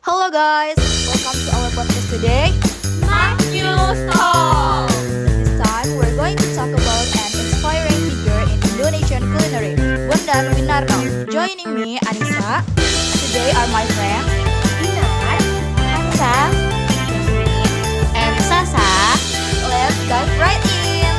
Hello guys, welcome to our podcast today. Matthews Talk. This time we're going to talk about an inspiring figure in Indonesian culinary, Bondan Winarno. Joining me, Anissa. Today are my friends, Dinar, Hansa, and Sasa. Let's dive right in.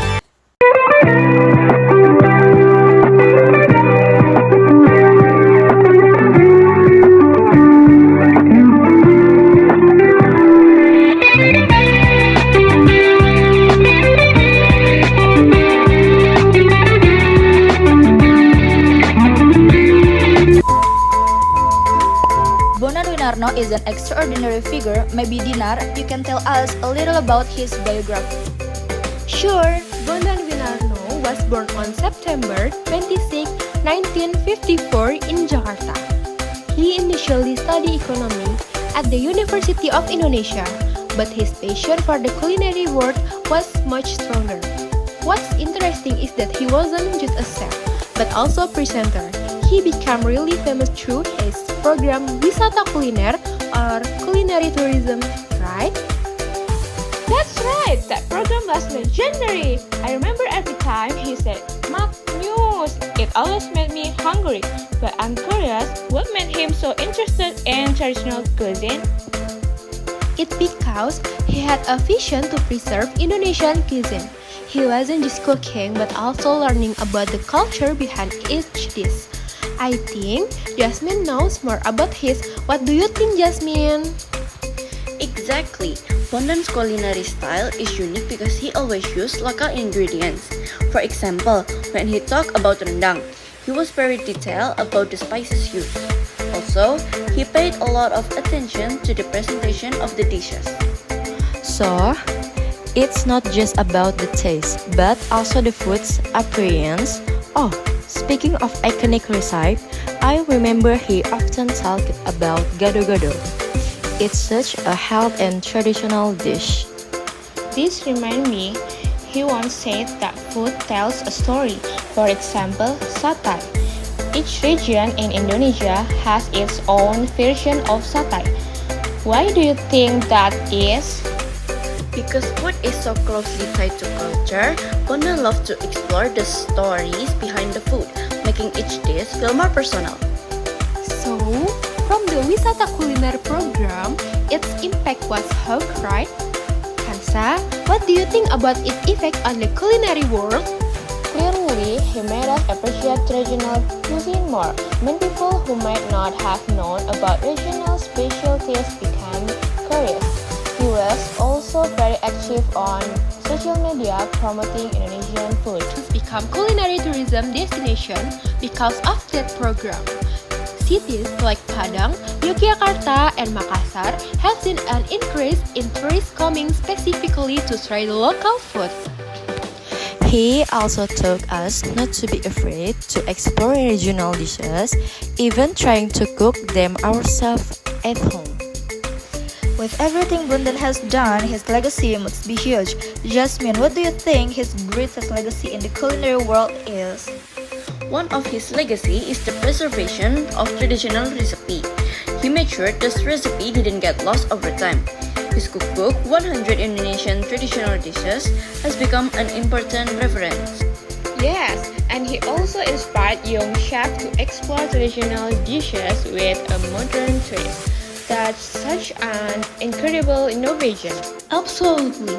Bondan Winarno is an extraordinary figure. Maybe Dinar, you can tell us a little about his biography. Sure, Bondan Winarno was born on September 26, 1954 in Jakarta. He initially studied economy at the University of Indonesia, but his passion for the culinary world was much stronger. What's interesting is that he wasn't just a chef, but also a presenter. He became really famous through his program Wisata Kuliner or culinary tourism, right? That's right, that program was legendary. I remember every time he said, "Magnus," it always made me hungry. But I'm curious, what made him so interested in traditional cuisine? It's because he had a vision to preserve Indonesian cuisine. He wasn't just cooking, but also learning about the culture behind each dish. I think Jasmine knows more about his. What do you think, Jasmine? Exactly. Bondan's culinary style is unique because he always used local ingredients. For example, when he talked about rendang, he was very detailed about the spices used. Also, he paid a lot of attention to the presentation of the dishes. So, it's not just about the taste, but also the food's appearance. Oh, speaking of iconic recipe, I remember he often talked about gado-gado. It's such a healthy and traditional dish. This reminds me, he once said that food tells a story. For example, satay. Each region in Indonesia has its own version of satay. Why do you think that is? Because food is so closely tied to culture, Bondan loved to explore the stories behind the food, making each dish feel more personal. So, from the Wisata Kuliner program, its impact was huge, right? Hansa, what do you think about its effect on the culinary world? Clearly, he made us appreciate traditional cuisine more. Many people who might not have known about regional specialties became curious. He was also very active on social media promoting Indonesian food. It's become culinary tourism destination because of that program. Cities like Padang, Yogyakarta, and Makassar have seen an increase in tourists coming specifically to try the local food. He also taught us not to be afraid to explore regional dishes, even trying to cook them ourselves at home. With everything Bondan has done, his legacy must be huge. Jasmine, what do you think his greatest legacy in the culinary world is? One of his legacy is the preservation of traditional recipe. He made sure this recipe didn't get lost over time. His cookbook, 100 Indonesian Traditional Dishes, has become an important reference. Yes, and he also inspired young chefs to explore traditional dishes with a modern twist. That's such an incredible innovation. Absolutely.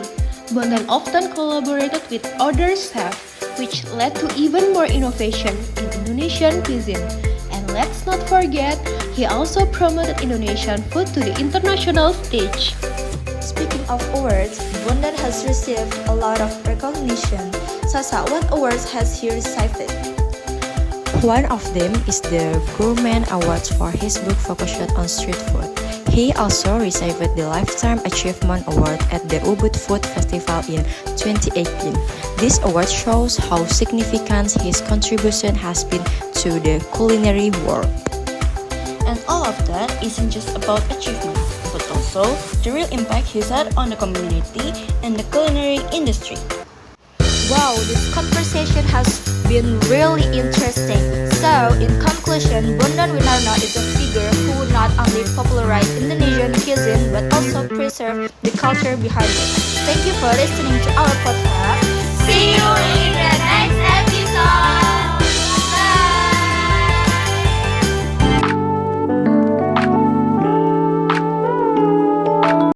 Bondan often collaborated with other chefs, which led to even more innovation in Indonesian cuisine. And let's not forget, he also promoted Indonesian food to the international stage. Speaking of awards, Bondan has received a lot of recognition. Sasa, what awards has he received? One of them is the Gourmand Awards for his book focused on street food. He also received the Lifetime Achievement Award at the Ubud Food Festival in 2018. This award shows how significant his contribution has been to the culinary world. And all of that isn't just about achievement, but also the real impact he's had on the community and the culinary industry. Wow, this conversation has been really interesting. So, in conclusion, Bondan Winarno is a figure who not only popularized Indonesian cuisine but also preserved the culture behind it. Thank you for listening to our podcast. See you in